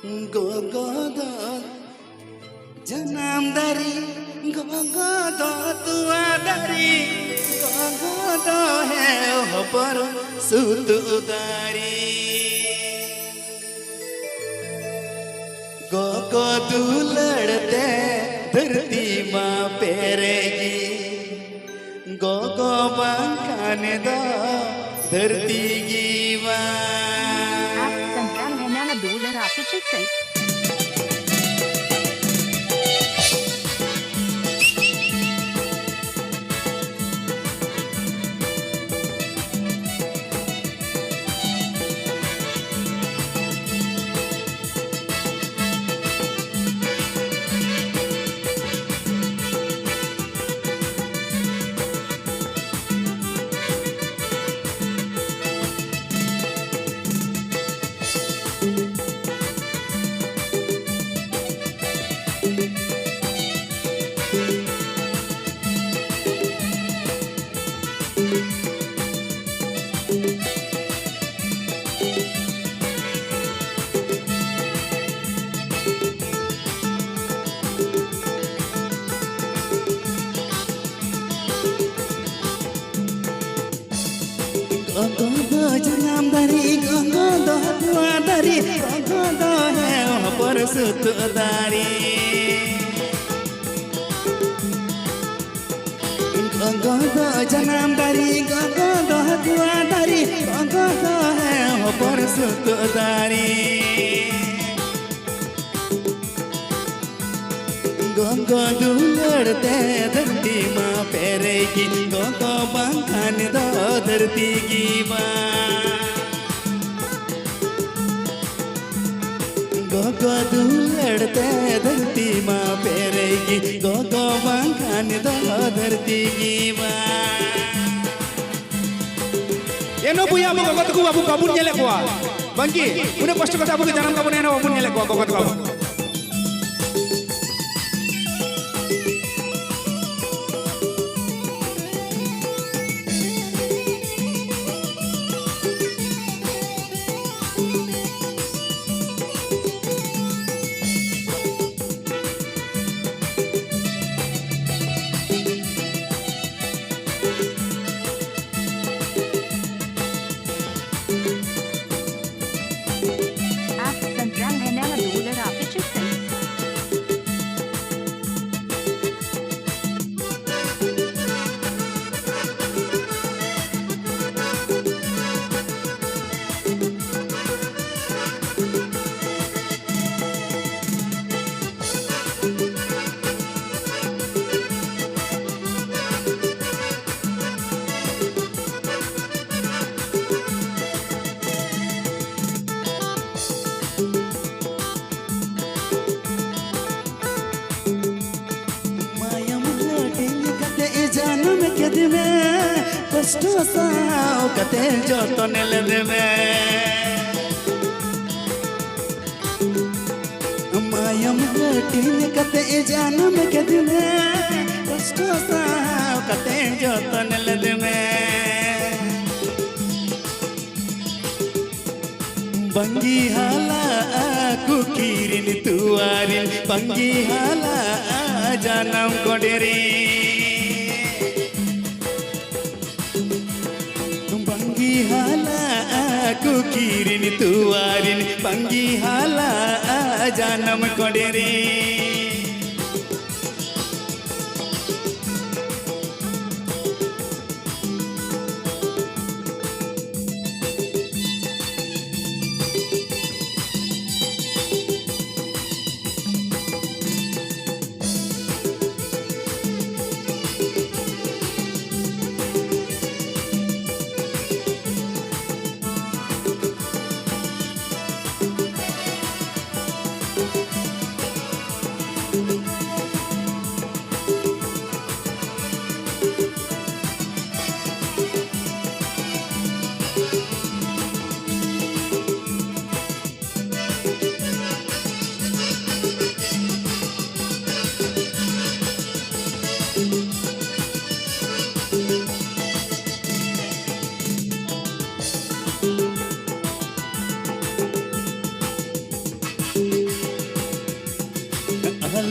Gogodo janam dari gogodo tua dari gogodo hai par sutu dari gogodu लड़ते धरती माँ पेरेगी गोगो बंकाने दो धरती गीवा Central Henana Dollar Official Site. Gogo janam dari gogodo tua dari gogodo hai par sutu dari gogodo janam dari gogodo tua dari gogodo hai par sutu dari Gogo लड़ते धरती माँ पेरेगी गोगो बंकाने दो धरती की माँ गोगो लड़ते धरती माँ पेरेगी गोगो बंकाने दो धरती की माँ Eno punya abu gogot ku abu kabun nyelek gua. Bangki, udah pasti kata abu ke jangan kabun eno abu nyelek gua gogot kamu. Central Henana Dollar Official Site. जानम के दिमे कष्ट साओ कते जतन लेदमे मायम हटिन कते जानम के दिमे कष्ट साओ कते जतन लेदमे बंगी हाला कुकीरिन तुआरिन बंगी हाला जानम कोडेरी हाला कुकीरिन तुआरिन पंगी हाला जानम कोडेरी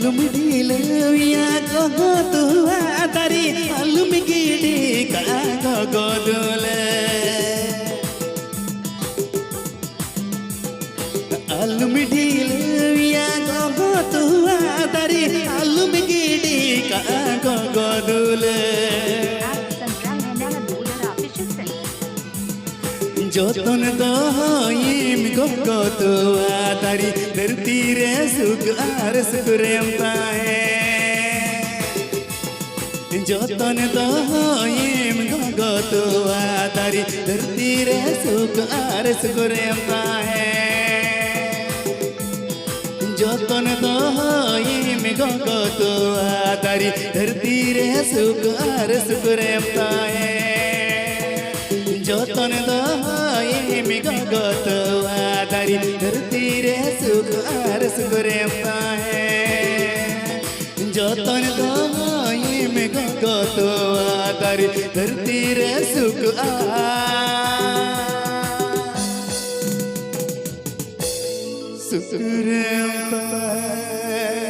alum dilewiya gogo tua tari alum gidi ka gogo dule alum dilewiya gogo tua tari alum gidi ka gogo dule जोतन तो होइम गोगो तुआ तारी धरती रे सुख आरस कुरेम पाए जोतन तो होइम गोगो तुआ तारी धरती रे सुख आरस कुरेम पाए जोतन तो होइम गोगो तुआ तारी धरती रे सुख आरस कुरेम पाए जोतन दहाई मिगत आदारी धरती रे सुख आरस गुरेम पाए जोतन दहाई मिगत आदारी धरती रे सुख सुख रे पाए